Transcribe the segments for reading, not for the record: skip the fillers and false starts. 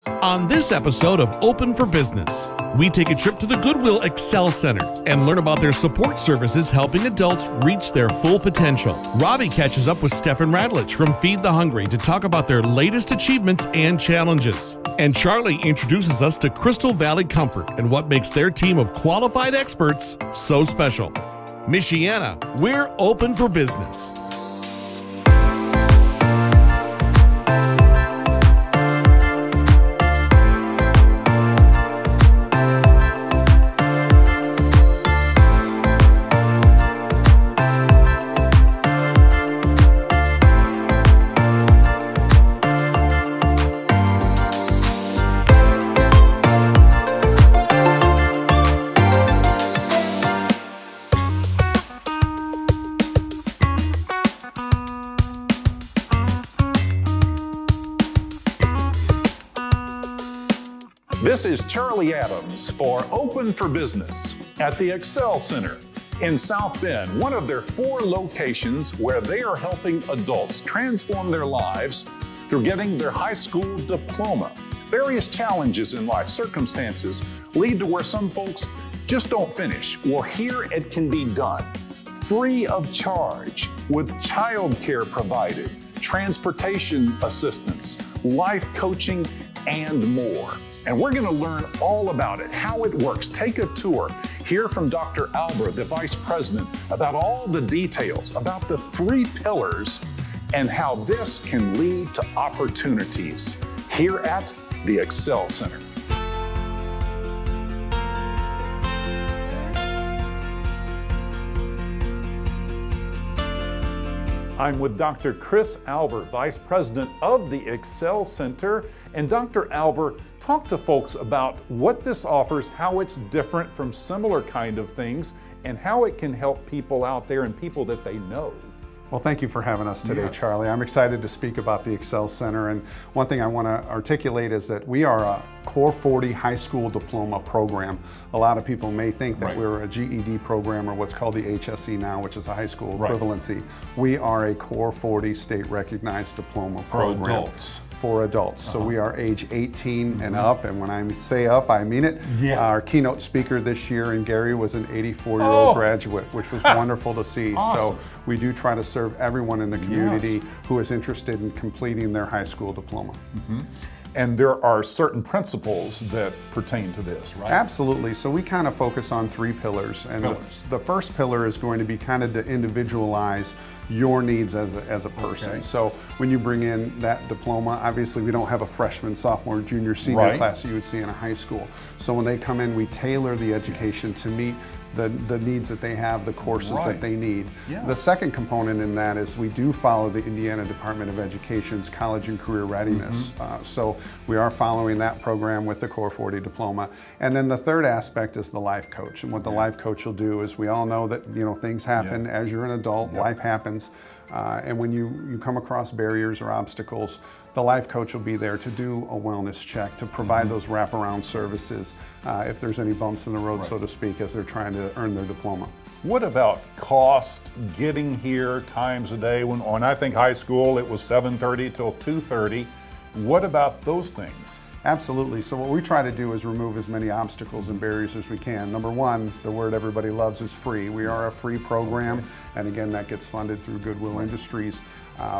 On this episode of Open for Business, we take a trip to the Goodwill Excel Center and learn about their support services helping adults reach their full potential. Robbie catches up with Stefan Radlich from Feed the Hungry to talk about their latest achievements and challenges. And Charlie introduces us to Crystal Valley Comfort and what makes their team of qualified experts so special. Michiana, we're open for business. This is Charlie Adams for Open for Business at the Excel Center in South Bend, one of their 4 locations where they are helping adults transform their lives through getting their high school diploma. Various challenges in life, circumstances lead to where some folks just don't finish. Well, here it can be done free of charge with childcare provided, transportation assistance, life coaching, and more. And we're going to learn all about it, how it works. Take a tour. Hear from Dr. Albert, the Vice President, about all the details, about the 3 pillars, and how this can lead to opportunities here at the Excel Center. I'm with Dr. Chris Albert, Vice President of the Excel Center. And Dr. Albert, talk to folks about what this offers, how it's different from similar kind of things, and how it can help people out there and people that they know. Well, thank you for having us today, Charlie. I'm excited to speak about the Excel Center. And one thing I want to articulate is that we are a Core 40 high school diploma program. A lot of people may think that we're a GED program or what's called the HSE now, which is a high school equivalency. We are a Core 40 state recognized diploma program. For adults. For adults. So we are age 18 and up, and when I say up, I mean it. Our keynote speaker this year in Gary was an 84-year-old graduate, which was wonderful to see. So we do try to serve everyone in the community who is interested in completing their high school diploma. And there are certain principles that pertain to this, right? Absolutely. So we kind of focus on 3 pillars. And the first pillar is going to be kind of to individualize your needs as a person. So when you bring in that diploma, obviously we don't have a freshman, sophomore, junior, senior class that you would see in a high school. So when they come in, we tailor the education to meet the needs that they have, the courses that they need. The second component in that is we do follow the Indiana Department of Education's College and Career Readiness. So we are following that program with the Core 40 diploma. And then the third aspect is the life coach. And what the life coach will do is we all know that things happen as you're an adult, life happens. And when you come across barriers or obstacles, the life coach will be there to do a wellness check, to provide those wraparound services if there's any bumps in the road, so to speak, as they're trying to earn their diploma. What about cost, getting here, times a day? When I think high school, it was 7:30 till 2:30. What about those things? Absolutely. So what we try to do is remove as many obstacles and barriers as we can. Number one, the word everybody loves is free. We are a free program, and again, that gets funded through Goodwill Industries.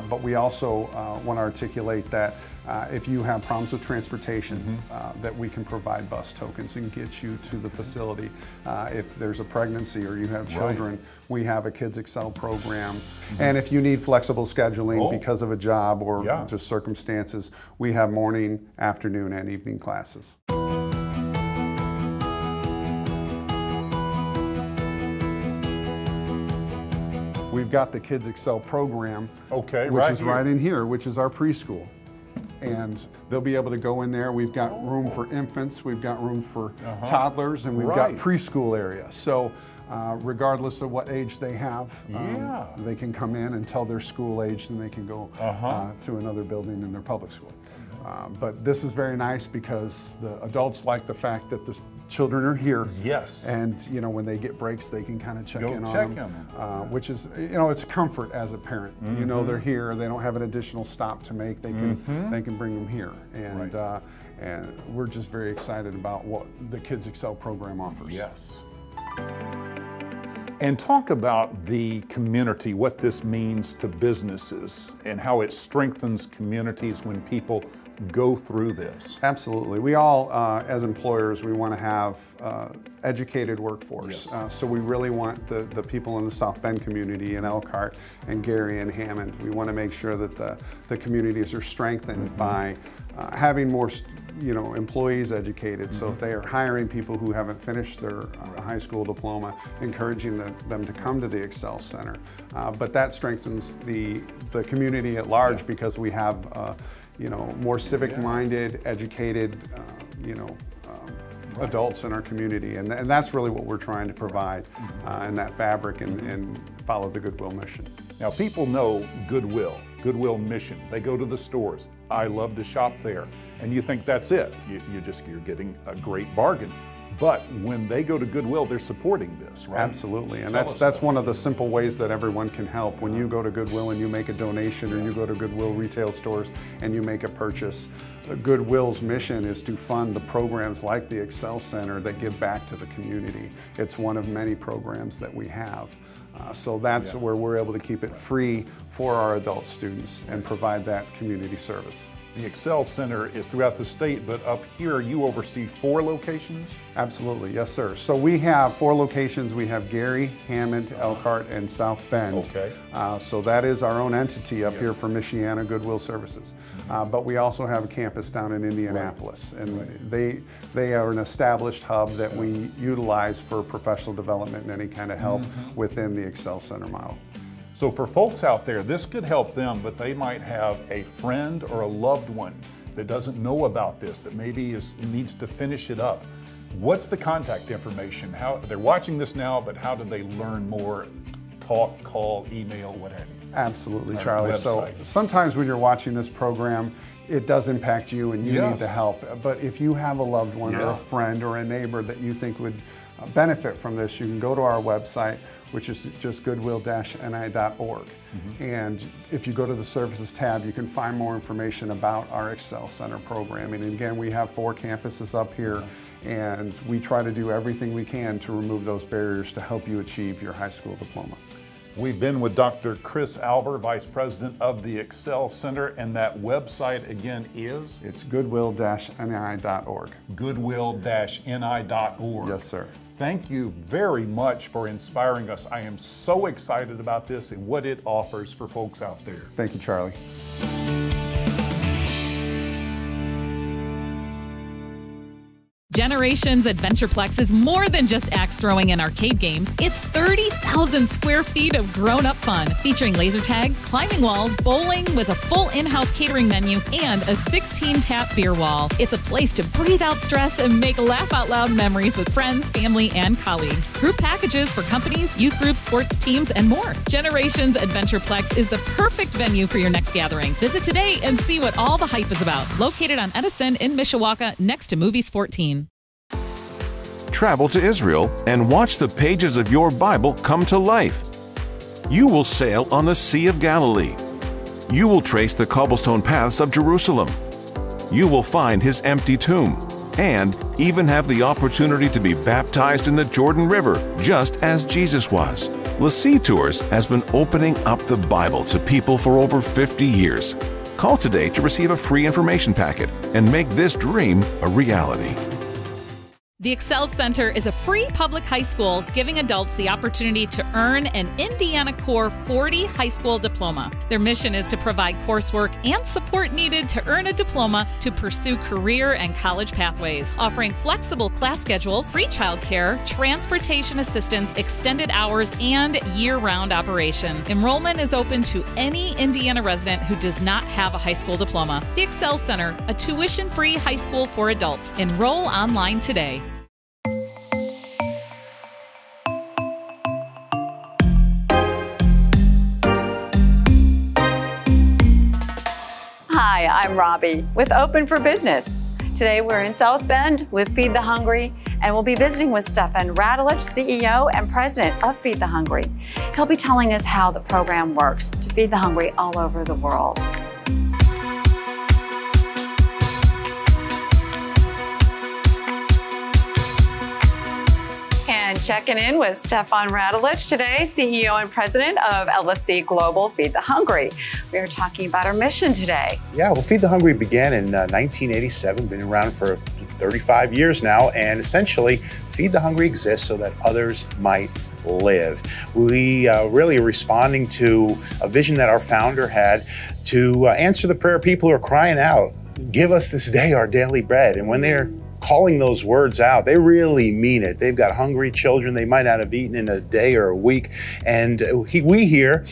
But we also want to articulate that if you have problems with transportation, that we can provide bus tokens and get you to the facility. If there's a pregnancy or you have children, we have a Kids Excel program. And if you need flexible scheduling because of a job or just circumstances, we have morning, afternoon, and evening classes. We've got the Kids Excel program, which is right in here, which is our preschool. And they'll be able to go in there. We've got room for infants, we've got room for toddlers, and we've got preschool area. So regardless of what age they have, they can come in until they're school age, and they can go to another building in their public school. But this is very nice because the adults like the fact that the children are here. Yes. And when they get breaks, they can kind of check in on them. Which is, it's a comfort as a parent. They're here. They don't have an additional stop to make. They can bring them here. And and we're just very excited about what the Kids Excel program offers. Yes. And talk about the community, what this means to businesses and how it strengthens communities when people go through this. Absolutely. We all, as employers, we want to have educated workforce. Yes. So we really want the people in the South Bend community in Elkhart and Gary and Hammond. We want to make sure that the communities are strengthened by having more employees educated. So if they are hiring people who haven't finished their high school diploma, encouraging them to come to the Excel Center. But that strengthens the community at large because we have more civic-minded, educated, adults in our community, and that's really what we're trying to provide in that fabric and follow the Goodwill mission. Now, people know Goodwill mission. They go to the stores. I love to shop there, and you think that's it. You're getting a great bargain. But when they go to Goodwill, they're supporting this, right? Absolutely, and that's one of the simple ways that everyone can help. When you go to Goodwill and you make a donation, or you go to Goodwill retail stores and you make a purchase, Goodwill's mission is to fund the programs like the Excel Center that give back to the community. It's one of many programs that we have. So that's where we're able to keep it free for our adult students and provide that community service. The Excel Center is throughout the state, but up here you oversee 4 locations? Absolutely, yes sir. So we have 4 locations. We have Gary, Hammond, Elkhart, and South Bend. Okay. So that is our own entity up here for Michiana Goodwill Services. But we also have a campus down in Indianapolis, and they are an established hub that we utilize for professional development and any kind of help within the Excel Center model. So for folks out there, this could help them, but they might have a friend or a loved one that doesn't know about this, that maybe needs to finish it up. What's the contact information? How they're watching this now, but how do they learn more? Talk, call, email, what have you? Absolutely, Charlie. So sometimes when you're watching this program, it does impact you and you need the help. But if you have a loved one or a friend or a neighbor that you think would benefit from this, you can go to our website, which is just goodwill-ni.org. And if you go to the Services tab, you can find more information about our Excel Center programming. And again, we have 4 campuses up here, and we try to do everything we can to remove those barriers to help you achieve your high school diploma. We've been with Dr. Chris Alber, Vice President of the Excel Center, and that website again is? It's goodwill-ni.org. Goodwill-ni.org. Yes, sir. Thank you very much for inspiring us. I am so excited about this and what it offers for folks out there. Thank you, Charlie. Generations Adventureplex is more than just axe throwing and arcade games. It's 30,000 square feet of grown-up fun, featuring laser tag, climbing walls, bowling with a full in-house catering menu, and a 16-tap beer wall. It's a place to breathe out stress and make laugh-out-loud memories with friends, family, and colleagues. Group packages for companies, youth groups, sports teams, and more. Generations Adventureplex is the perfect venue for your next gathering. Visit today and see what all the hype is about. Located on Edison in Mishawaka, next to Movies 14. Travel to Israel and watch the pages of your Bible come to life. You will sail on the Sea of Galilee. You will trace the cobblestone paths of Jerusalem. You will find his empty tomb and even have the opportunity to be baptized in the Jordan River, just as Jesus was. LeSEA Tours has been opening up the Bible to people for over 50 years. Call today to receive a free information packet and make this dream a reality. The Excel Center is a free public high school giving adults the opportunity to earn an Indiana Core 40 high school diploma. Their mission is to provide coursework and support needed to earn a diploma to pursue career and college pathways, offering flexible class schedules, free childcare, transportation assistance, extended hours, and year-round operation. Enrollment is open to any Indiana resident who does not have a high school diploma. The Excel Center, a tuition-free high school for adults. Enroll online today. Hi, I'm Robbie with Open for Business. Today we're in South Bend with Feed the Hungry, and we'll be visiting with Stefan Radulich, CEO and President of Feed the Hungry. He'll be telling us how the program works to feed the hungry all over the world. Checking in with Stefan Radulich today, CEO and President of LeSEA Global Feed the Hungry. We are talking about our mission today. Yeah, well, Feed the Hungry began in 1987, been around for 35 years now, and essentially Feed the Hungry exists so that others might live. We really are responding to a vision that our founder had to answer the prayer of people who are crying out, give us this day our daily bread. And when they're calling those words out, they really mean it. They've got hungry children they might not have eaten in a day or a week. And we here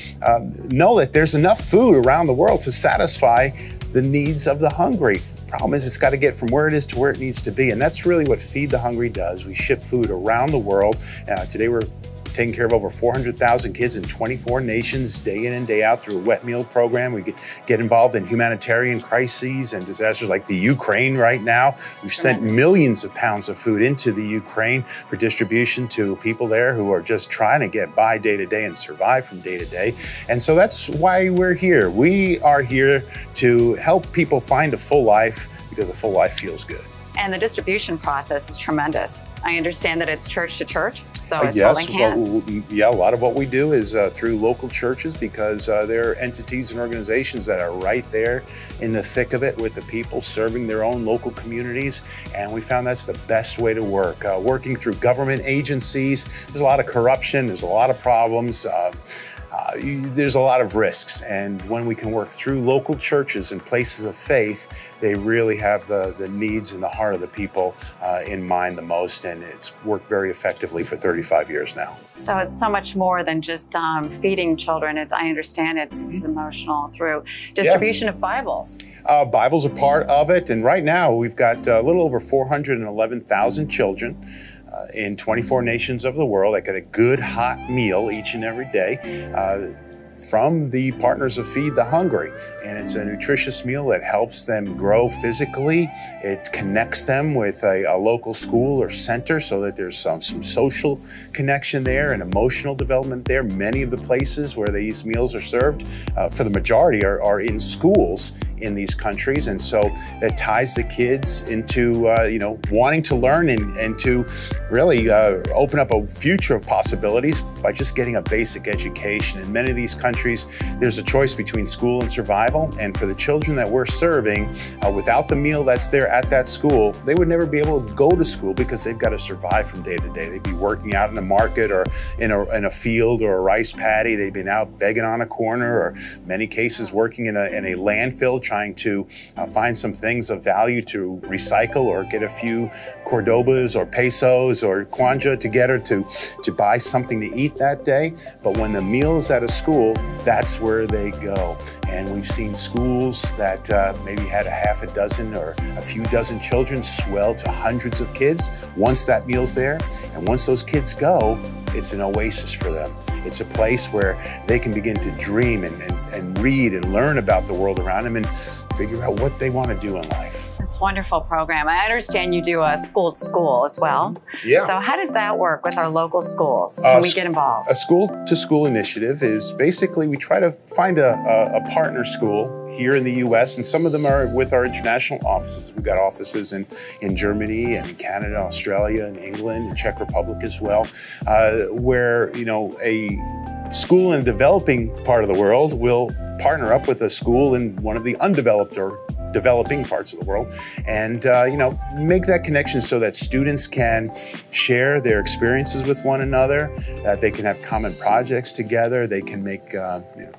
know that there's enough food around the world to satisfy the needs of the hungry. Problem is, it's got to get from where it is to where it needs to be. And that's really what Feed the Hungry does. We ship food around the world. Today we're taking care of over 400,000 kids in 24 nations, day in and day out through a wet meal program. We get involved in humanitarian crises and disasters like the Ukraine right now. We've sent millions of pounds of food into the Ukraine for distribution to people there who are just trying to get by day to day and survive from day to day. And so that's why we're here. We are here to help people find a full life, because a full life feels good. And the distribution process is tremendous. I understand that it's church to church, so it's yes, holding hands. Well, yeah, a lot of what we do is through local churches, because there are entities and organizations that are right there in the thick of it with the people, serving their own local communities. And we found that's the best way to work. Working through government agencies, there's a lot of corruption, there's a lot of problems. There's a lot of risks, and when we can work through local churches and places of faith, they really have the needs and the heart of the people in mind the most, and it's worked very effectively for 35 years now. So it's so much more than just feeding children. I understand it's emotional through distribution of Bibles. Bibles are part of it, and right now we've got a little over 411,000 children in 24 nations of the world that get a good hot meal each and every day from the partners of Feed the Hungry. And it's a nutritious meal that helps them grow physically. It connects them with a local school or center so that there's some social connection there and emotional development there. Many of the places where these meals are served, for the majority, are in schools in these countries. And so it ties the kids into wanting to learn and to really open up a future of possibilities by just getting a basic education. In many of these countries, there's a choice between school and survival. And for the children that we're serving, without the meal that's there at that school, they would never be able to go to school because they've got to survive from day to day. They'd be working out in a market or in a field or a rice paddy. They'd been out begging on a corner, or many cases working in a landfill trying to find some things of value to recycle or get a few Cordobas or pesos or kwanja together to buy something to eat that day. But when the meal is at a school, that's where they go. And we've seen schools that maybe had a half a dozen or a few dozen children swell to hundreds of kids once that meal's there. And once those kids go, it's an oasis for them. It's a place where they can begin to dream and read and learn about the world around them and figure out what they want to do in life. It's a wonderful program. I understand you do a school to school as well. Yeah. So how does that work with our local schools? Can we get involved? A school to school initiative is basically we try to find a partner school here in the U.S. and some of them are with our international offices. We've got offices in Germany and in Canada, Australia, and England, and Czech Republic as well, where a school in a developing part of the world will partner up with a school in one of the undeveloped or developing parts of the world, and make that connection so that students can share their experiences with one another, that they can have common projects together, they can make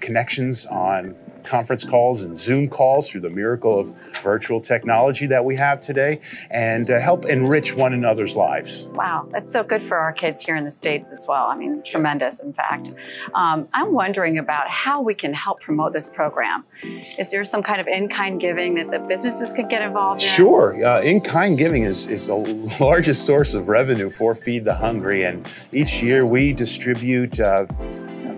connections on conference calls and Zoom calls through the miracle of virtual technology that we have today, and help enrich one another's lives. Wow, that's so good for our kids here in the States as well. I mean, tremendous, in fact. I'm wondering about how we can help promote this program. Is there some kind of in-kind giving that the businesses could get involved in? Sure. In-kind giving is the largest source of revenue for Feed the Hungry, and each year we distribute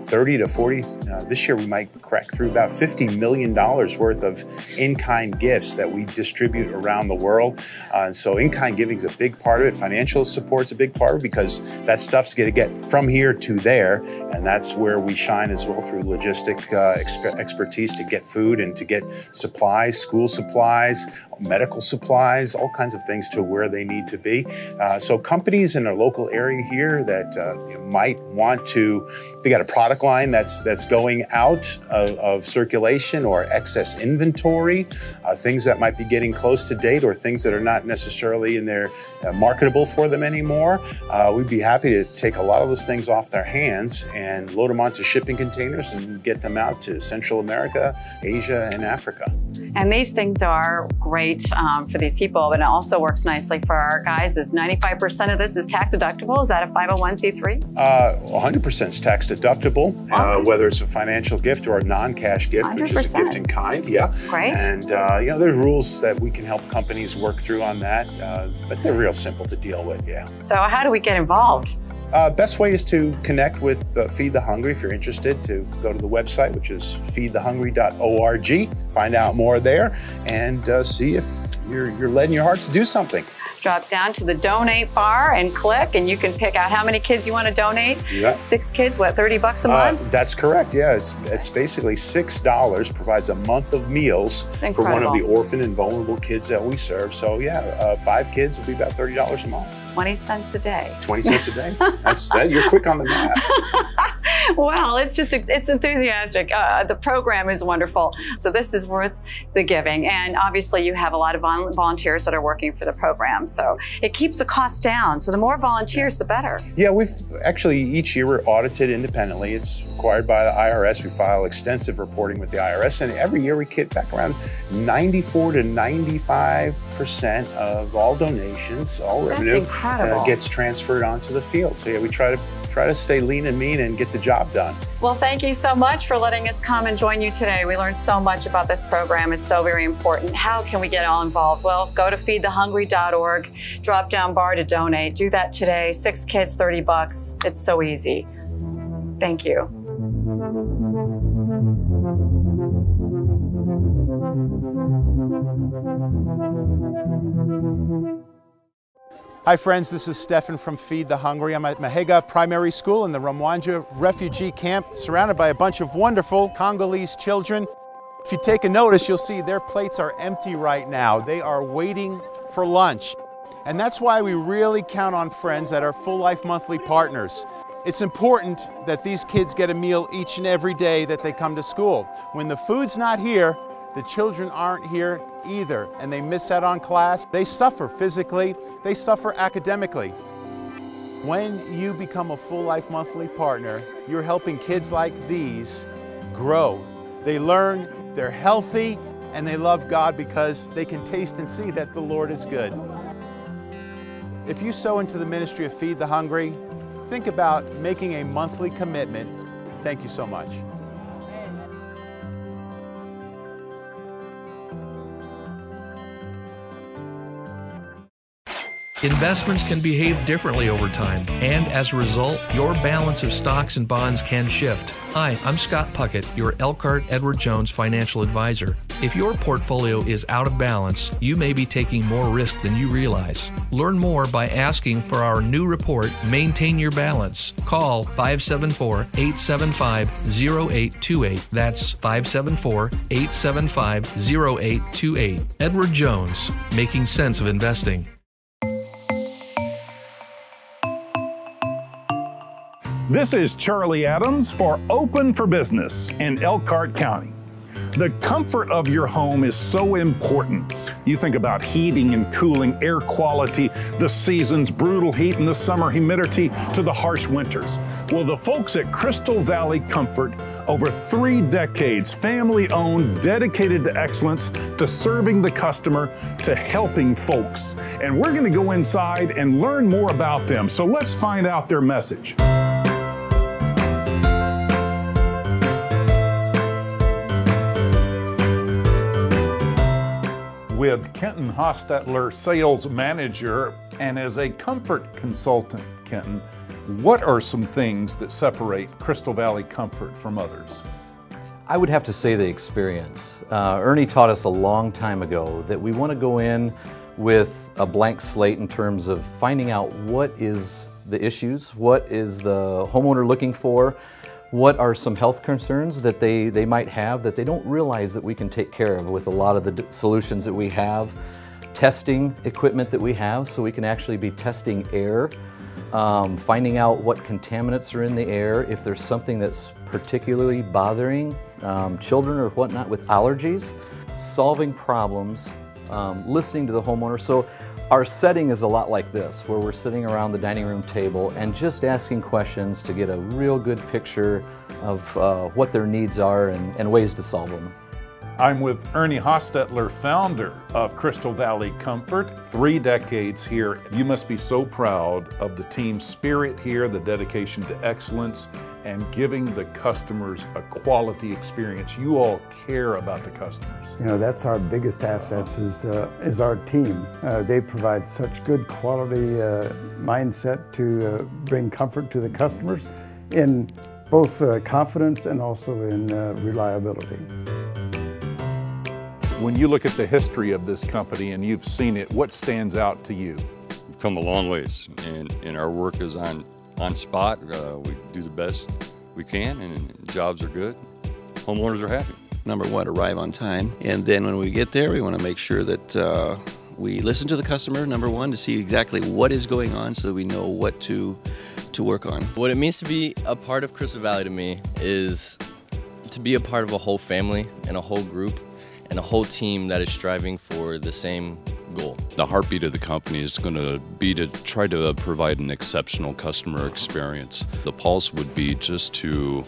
30 to 40. This year we might crack through about $50 million worth of in-kind gifts that we distribute around the world. And so in-kind giving is a big part of it. Financial support's a big part of it because that stuff's going to get from here to there. And that's where we shine as well through logistic expertise to get food and to get supplies, school supplies, medical supplies, all kinds of things to where they need to be. So companies in our local area here that might want to, they got a product line that's going out of circulation or excess inventory, things that might be getting close to date or things that are not necessarily in their marketable for them anymore. We'd be happy to take a lot of those things off their hands and load them onto shipping containers and get them out to Central America, Asia, and Africa. And these things are great for these people, but it also works nicely for our guys. Is 95% of this is tax deductible? Is that a 501c3? 100% is tax deductible, whether it's a financial gift or a non-cash gift, 100%. which is a gift in kind. Yeah. Great. And there's rules that we can help companies work through on that, but they're real simple to deal with. Yeah. So how do we get involved? Best way is to connect with Feed the Hungry if you're interested, to go to the website, which is feedthehungry.org. Find out more there and see if you're led in your heart to do something. Drop down to the donate bar and click, and you can pick out how many kids you want to donate. Yeah. 6 kids, what, 30 bucks a month? That's correct, yeah. It's basically $6, provides a month of meals for one of the orphan and vulnerable kids that we serve. So yeah, 5 kids will be about $30 a month. 20 cents a day. 20 cents a day? That's that. You're quick on the math. Well, it's enthusiastic. The program is wonderful. So this is worth the giving. And obviously you have a lot of volunteers that are working for the program. So it keeps the cost down. So the more volunteers, the better. Yeah, we've actually, each year we're audited independently. It's required by the IRS. We file extensive reporting with the IRS. And every year we get back around 94 to 95% of all donations, all revenue gets transferred onto the field. So yeah, we try to stay lean and mean and get the job done. Well, thank you so much for letting us come and join you today. We learned so much about this program. It's so very important. How can we get all involved? Well, go to feedthehungry.org, drop down bar to donate. Do that today. 6 kids, 30 bucks. It's so easy. Thank you. Hi friends, this is Stefan from Feed the Hungry. I'm at Mahega Primary School in the Rwanda refugee camp, surrounded by a bunch of wonderful Congolese children. If you take a notice, you'll see their plates are empty right now. They are waiting for lunch. And that's why we really count on friends that are Full Life Monthly partners. It's important that these kids get a meal each and every day that they come to school. When the food's not here, the children aren't here either, and they miss out on class. They suffer physically, they suffer academically. When you become a Full Life Monthly partner, you're helping kids like these grow. They learn, they're healthy, and they love God because they can taste and see that the Lord is good. If you sow into the ministry of Feed the Hungry, think about making a monthly commitment. Thank you so much. Investments can behave differently over time, and as a result, your balance of stocks and bonds can shift. Hi, I'm Scott Puckett, your Elkhart Edward Jones financial advisor. If your portfolio is out of balance, you may be taking more risk than you realize. Learn more by asking for our new report, Maintain Your Balance. Call 574-875-0828. That's 574-875-0828. Edward Jones, making sense of investing. This is Charlie Adams for Open for Business in Elkhart County. The comfort of your home is so important. You think about heating and cooling, air quality, the seasons, brutal heat and the summer humidity to the harsh winters. Well, the folks at Crystal Valley Comfort, over 3 decades, family-owned, dedicated to excellence, to serving the customer, to helping folks. And we're going to go inside and learn more about them. So let's find out their message. With Kenton Hostetler, sales manager, and as a comfort consultant, Kenton, what are some things that separate Crystal Valley Comfort from others? I would have to say the experience. Ernie taught us a long time ago that we want to go in with a blank slate in terms of finding out what is the issues, what is the homeowner looking for, what are some health concerns that they might have that they don't realize that we can take care of with a lot of the solutions that we have, testing equipment that we have, so we can actually be testing air, finding out what contaminants are in the air, if there's something that's particularly bothering children or whatnot with allergies, solving problems, listening to the homeowner. So our setting is a lot like this, where we're sitting around the dining room table and just asking questions to get a real good picture of what their needs are and ways to solve them. I'm with Ernie Hostetler, founder of Crystal Valley Comfort. 3 decades here. You must be so proud of the team spirit here, the dedication to excellence, and giving the customers a quality experience. You all care about the customers. You know, that's our biggest assets is our team. They provide such good quality mindset to bring comfort to the customers in both confidence and also in reliability. When you look at the history of this company and you've seen it, what stands out to you? We've come a long ways, and our work is on spot. We do the best we can, and jobs are good. Homeowners are happy. Number one, arrive on time, and then when we get there, we want to make sure that we listen to the customer, number one, to see exactly what is going on so that we know what to work on. What it means to be a part of Crystal Valley to me is to be a part of a whole family and a whole group and a whole team that is striving for the same goal. The heartbeat of the company is going to be to try to provide an exceptional customer experience. The pulse would be just to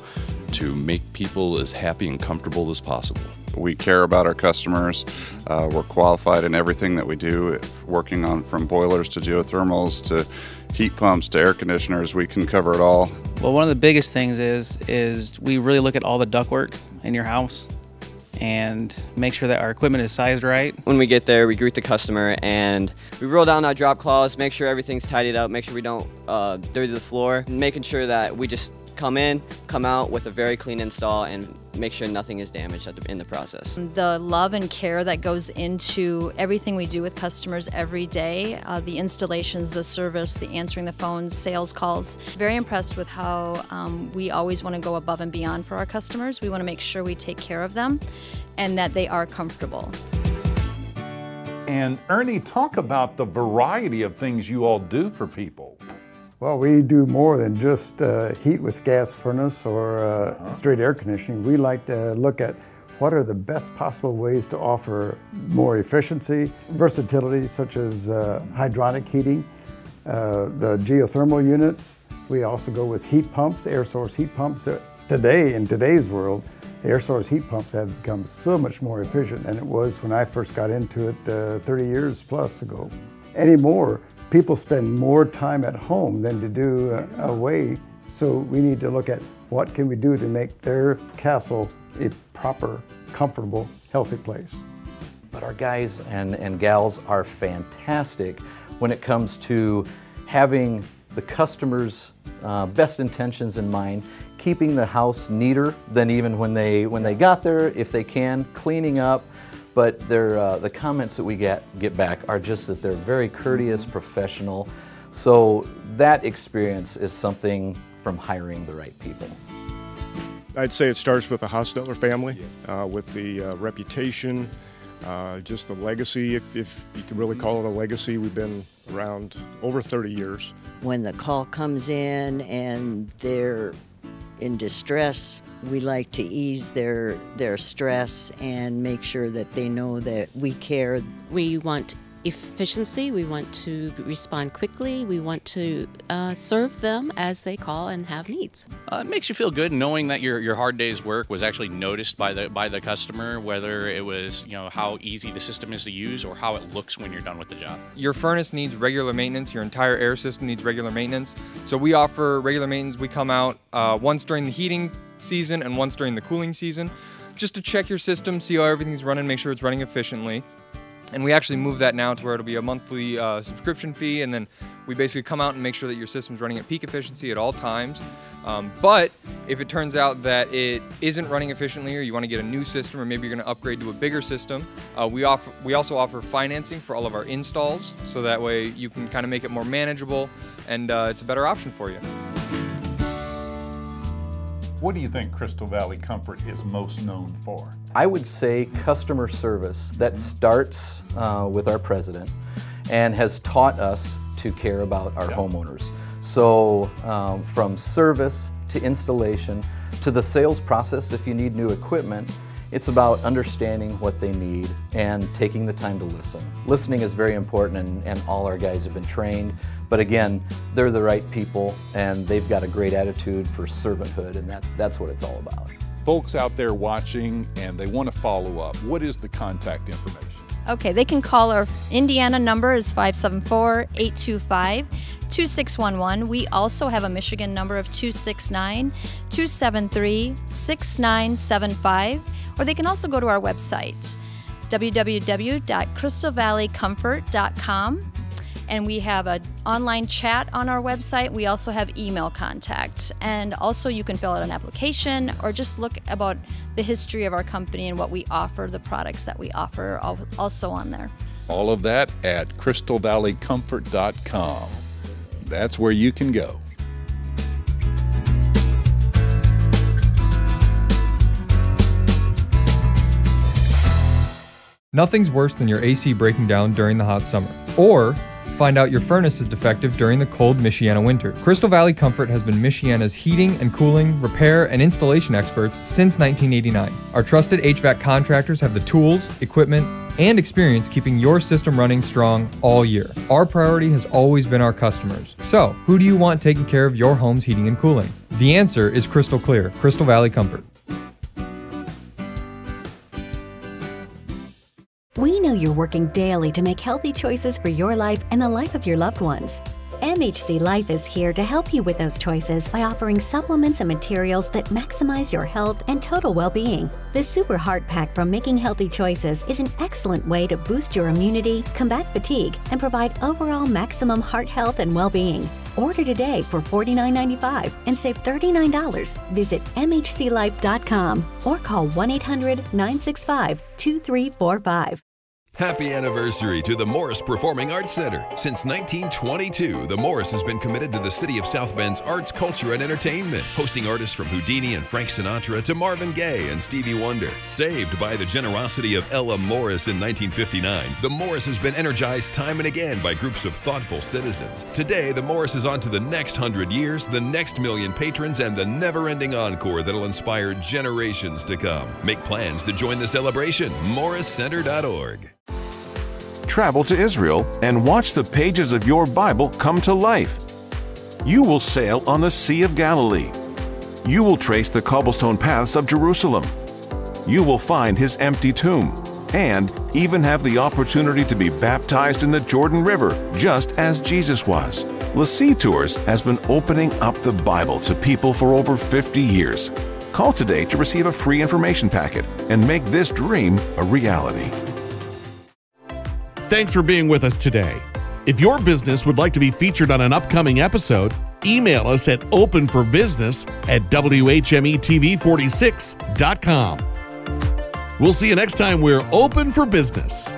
make people as happy and comfortable as possible. We care about our customers. We're qualified in everything that we do, working on from boilers to geothermals to heat pumps to air conditioners. We can cover it all. Well, one of the biggest things is we really look at all the ductwork in your house and make sure that our equipment is sized right. When we get there, we greet the customer and we roll down our drop cloths, make sure everything's tidied up, make sure we don't dirty the floor, and making sure that we just come in, come out with a very clean install and make sure nothing is damaged in the process. The love and care that goes into everything we do with customers every day, the installations, the service, the answering the phones, sales calls. Very impressed with how we always want to go above and beyond for our customers. We want to make sure we take care of them and that they are comfortable. And Ernie, talk about the variety of things you all do for people. Well, we do more than just heat with gas furnace or straight air conditioning. We like to look at what are the best possible ways to offer more efficiency, versatility, such as hydronic heating, the geothermal units. We also go with heat pumps, air source heat pumps. Today, in today's world, the air source heat pumps have become so much more efficient than it was when I first got into it 30 years plus ago. Anymore, people spend more time at home than to do away, so we need to look at what can we do to make their castle a proper, comfortable, healthy place. But our guys and gals are fantastic when it comes to having the customer's best intentions in mind, keeping the house neater than even when they got there, if they can, cleaning up. But the comments that we get back are just that they're very courteous, professional. So that experience is something from hiring the right people. I'd say it starts with the Hostetler family, with the reputation, just the legacy, if you can really call it a legacy. We've been around over 30 years. When the call comes in and they're in distress, we like to ease their stress and make sure that they know that we care. We want efficiency, we want to respond quickly, we want to serve them as they call and have needs. It makes you feel good knowing that your hard day's work was actually noticed by the customer, whether it was how easy the system is to use or how it looks when you're done with the job. Your furnace needs regular maintenance, your entire air system needs regular maintenance. So we offer regular maintenance. We come out once during the heating season and once during the cooling season just to check your system, see how everything's running, make sure it's running efficiently. And we actually move that now to where it'll be a monthly subscription fee, and then we basically come out and make sure that your system's running at peak efficiency at all times. But if it turns out that it isn't running efficiently, or you want to get a new system, or maybe you're going to upgrade to a bigger system, we also offer financing for all of our installs, so that way you can kind of make it more manageable, and it's a better option for you. What do you think Crystal Valley Comfort is most known for? I would say customer service that starts with our president and has taught us to care about our homeowners. So from service to installation to the sales process, if you need new equipment, it's about understanding what they need and taking the time to listen. Listening is very important, and all our guys have been trained. But again, they're the right people and they've got a great attitude for servanthood, and that's what it's all about. Folks out there watching and they want to follow up, what is the contact information? Okay, they can call our Indiana number is 574-825-2611. We also have a Michigan number of 269-273-6975, or they can also go to our website, www.crystalvalleycomfort.com. And we have an online chat on our website. We also have email contact. And also you can fill out an application or just look about the history of our company and what we offer, the products that we offer also on there. All of that at crystalvalleycomfort.com. That's where you can go. Nothing's worse than your AC breaking down during the hot summer, or find out your furnace is defective during the cold Michiana winter. Crystal Valley Comfort has been Michiana's heating and cooling, repair, and installation experts since 1989. Our trusted HVAC contractors have the tools, equipment, and experience keeping your system running strong all year. Our priority has always been our customers. So, who do you want taking care of your home's heating and cooling? The answer is crystal clear, Crystal Valley Comfort. We know you're working daily to make healthy choices for your life and the life of your loved ones. MHC Life is here to help you with those choices by offering supplements and materials that maximize your health and total well-being. The Super Heart Pack from Making Healthy Choices is an excellent way to boost your immunity, combat fatigue, and provide overall maximum heart health and well-being. Order today for $49.95 and save $39. Visit mhclife.com or call 1-800-965-2345. Happy anniversary to the Morris Performing Arts Center. Since 1922, the Morris has been committed to the city of South Bend's arts, culture, and entertainment, hosting artists from Houdini and Frank Sinatra to Marvin Gaye and Stevie Wonder. Saved by the generosity of Ella Morris in 1959, the Morris has been energized time and again by groups of thoughtful citizens. Today, the Morris is on to the next 100 years, the next million patrons, and the never-ending encore that'll inspire generations to come. Make plans to join the celebration. MorrisCenter.org. Travel to Israel and watch the pages of your Bible come to life. You will sail on the Sea of Galilee. You will trace the cobblestone paths of Jerusalem. You will find his empty tomb and even have the opportunity to be baptized in the Jordan River, just as Jesus was. LeSEA Tours has been opening up the Bible to people for over 50 years. Call today to receive a free information packet and make this dream a reality. Thanks for being with us today. If your business would like to be featured on an upcoming episode, email us at openforbusiness@WHME-TV46.com. We'll see you next time we're open for business.